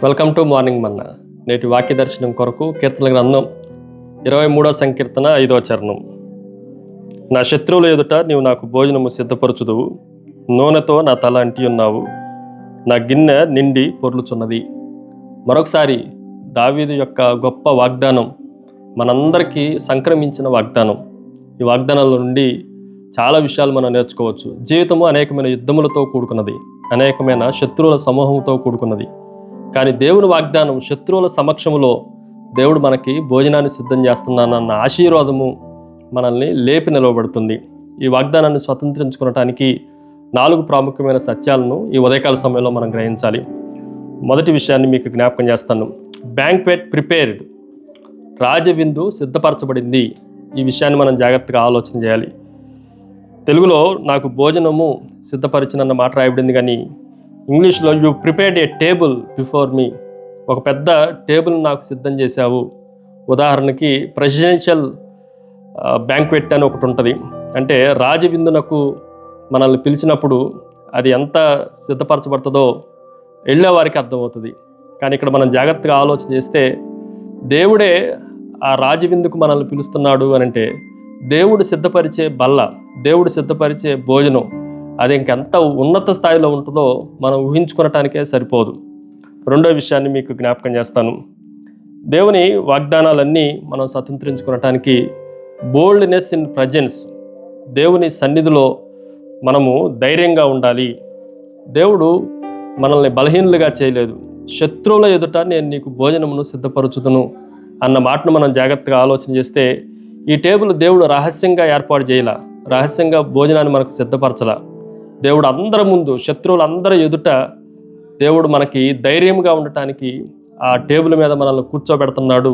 Welcome to morning మన్నా. నేటి వాక్య దర్శనం కొరకు కీర్తన గ్రంథం 23వ సంకీర్తన 5వ చరణం. నా శత్రువుల ఎదుట నీవు నాకు భోజనము సిద్ధపరచుదువు, నూనెతో నా తల అంటి ఉన్నావు, నా గిన్నె నిండి పొర్లుచున్నది. మరొకసారి దావీదు యొక్క గొప్ప వాగ్దానం, మనందరికీ సంక్రమించిన వాగ్దానం. ఈ వాగ్దానాల నుండి చాలా విషయాలు మనం నేర్చుకోవచ్చు. జీవితము అనేకమైన యుద్ధములతో కూడుకున్నది, అనేకమైన శత్రువుల సమూహంతో కూడుకున్నది. కానీ దేవుని వాగ్దానం, శత్రువుల సమక్షంలో దేవుడు మనకి భోజనాన్ని సిద్ధం చేస్తున్నానన్న ఆశీర్వాదము మనల్ని లేపి నిలవబడుతుంది. ఈ వాగ్దానాన్ని స్వతంత్రించుకోవటానికి 4 ప్రాముఖ్యమైన సత్యాలను ఈ ఉదయకాల సమయంలో మనం గ్రహించాలి. మొదటి విషయాన్ని మీకు జ్ఞాపకం చేస్తాను. బ్యాంక్వెట్ ప్రిపేర్డ్, రాజవిందు సిద్ధపరచబడింది. ఈ విషయాన్ని మనం జాగ్రత్తగా ఆలోచన చేయాలి. తెలుగులో నాకు భోజనము సిద్ధపరిచినన్న మాట రాయబడింది, కానీ ఇంగ్లీష్లో you prepared A table before me. ఒక పెద్ద టేబుల్ నాకు సిద్ధం చేశావు. ఉదాహరణకి ప్రెసిడెన్షియల్ బ్యాంక్వెట్ అని ఒకటి ఉంటుంది. అంటే రాజవిందునకు మనల్ని పిలిచినప్పుడు అది ఎంత సిద్ధపరచబడుతుందో వెళ్ళేవారికి అర్థమవుతుంది. కానీ ఇక్కడ మనం జాగ్రత్తగా ఆలోచన చేస్తే దేవుడే ఆ రాజవిందుకు మనల్ని పిలుస్తున్నాడు అని అంటే, దేవుడు సిద్ధపరిచే బల్ల, దేవుడు సిద్ధపరిచే భోజనం అది ఇంకెంత ఉన్నత స్థాయిలో ఉంటుందో మనం ఊహించుకోవటానికే సరిపోదు. రెండో విషయాన్ని మీకు జ్ఞాపకం చేస్తాను. దేవుని వాగ్దానాలన్నీ మనం స్వతంత్రించుకోవటానికి బోల్డ్నెస్ ఇన్ ప్రజెన్స్, దేవుని సన్నిధిలో మనము ధైర్యంగా ఉండాలి. దేవుడు మనల్ని బలహీనులుగా చేయలేదు. శత్రువుల ఎదుట నేను నీకు భోజనమును సిద్ధపరచుదును అన్న మాటను మనం జాగ్రత్తగా ఆలోచన చేస్తే, ఈ టేబుల్ దేవుడు రహస్యంగా ఏర్పాటు చేయాల, రహస్యంగా భోజనాన్ని మనకు సిద్ధపరచలా. దేవుడు అందరి ముందు, శత్రువులందరి ఎదుట దేవుడు మనకి ధైర్యంగా ఉండటానికి ఆ టేబుల్ మీద మనల్ని కూర్చోబెడుతున్నాడు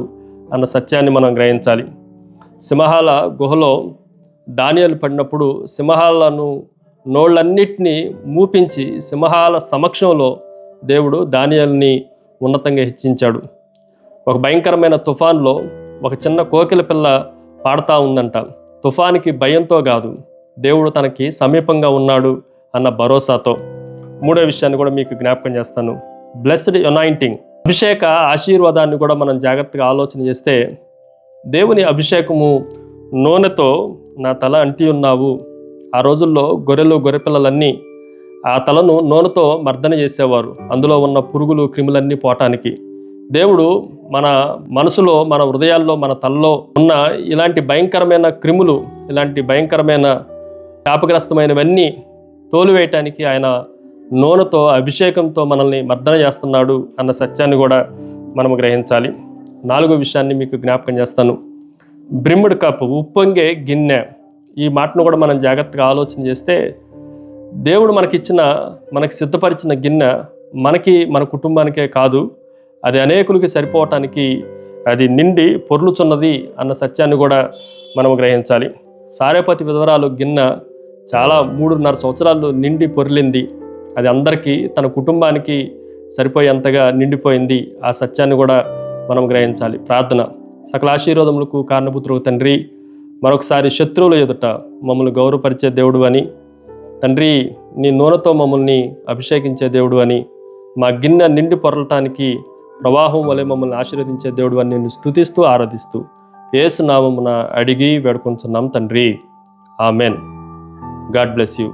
అన్న సత్యాన్ని మనం గ్రహించాలి. సింహాల గుహలో దానియేలు పడినప్పుడు సింహాలను నోళ్ళన్నిటినీ మూపించి సింహాల సమక్షంలో దేవుడు దానియేలుని ఉన్నతంగా హెచ్చించాడు. ఒక భయంకరమైన తుఫాన్లో ఒక చిన్న కోకిల పిల్ల పాడుతూ ఉందంట. తుఫానికి భయంతో కాదు, దేవుడు తనకి సమీపంగా ఉన్నాడు అన్న భరోసాతో. మూడో విషయాన్ని కూడా మీకు జ్ఞాపకం చేస్తాను. బ్లెస్డ్ అనాయింటింగ్, అభిషేక ఆశీర్వాదాన్ని కూడా మనం జాగ్రత్తగా ఆలోచన చేస్తే, దేవుని అభిషేకము నూనెతో నా తల అంటి ఉన్నావు. ఆ రోజుల్లో గొర్రెపిల్లలన్నీ ఆ తలను నూనెతో మర్దన చేసేవారు, అందులో ఉన్న పురుగులు క్రిములన్నీ పోవటానికి. దేవుడు మన మనసులో, మన హృదయాల్లో, మన తలలో ఉన్న ఇలాంటి భయంకరమైన క్రిములు, ఇలాంటి భయంకరమైన శాపగ్రస్తమైనవన్నీ తోలివేయటానికి ఆయన నూనెతో, అభిషేకంతో మనల్ని మర్దన చేస్తున్నాడు అన్న సత్యాన్ని కూడా మనం గ్రహించాలి. 4వ విషయాన్ని మీకు జ్ఞాపకం చేస్తాను. బ్రిమ్డ్ కప్, ఉప్పొంగే గిన్నె. ఈ మాటను కూడా మనం జాగ్రత్తగా ఆలోచన చేస్తే, దేవుడు మనకి సిద్ధపరిచిన గిన్నె మనకి, మన కుటుంబానికే కాదు, అది అనేకులకి సరిపోవటానికి అది నిండి పొర్లుచున్నది అన్న సత్యాన్ని కూడా మనం గ్రహించాలి. సారేపతి విధవరాలు గిన్నె చాలా 3.5 సంవత్సరాలు నిండి పొర్లింది. అది అందరికీ, తన కుటుంబానికి సరిపోయేంతగా నిండిపోయింది. ఆ సత్యాన్ని కూడా మనం గ్రహించాలి. ప్రార్థన. సకల ఆశీర్వాదములకు కారణపుత్రుడు తండ్రి, మరొకసారి శత్రువుల ఎదుట మమ్మల్ని గౌరవపరిచే దేవుడు అని, తండ్రి నీ నూనెతో మమ్మల్ని అభిషేకించే దేవుడు అని, మా గిన్నె నిండి పొరలటానికి ప్రవాహం వలె మమ్మల్ని ఆశీర్వదించే దేవుడు అని నిన్ను స్తుతిస్తూ ఆరాధిస్తూ యేసు నామమున అడిగి వేడుకొంచున్నాం తండ్రి. ఆమెన్. God bless you.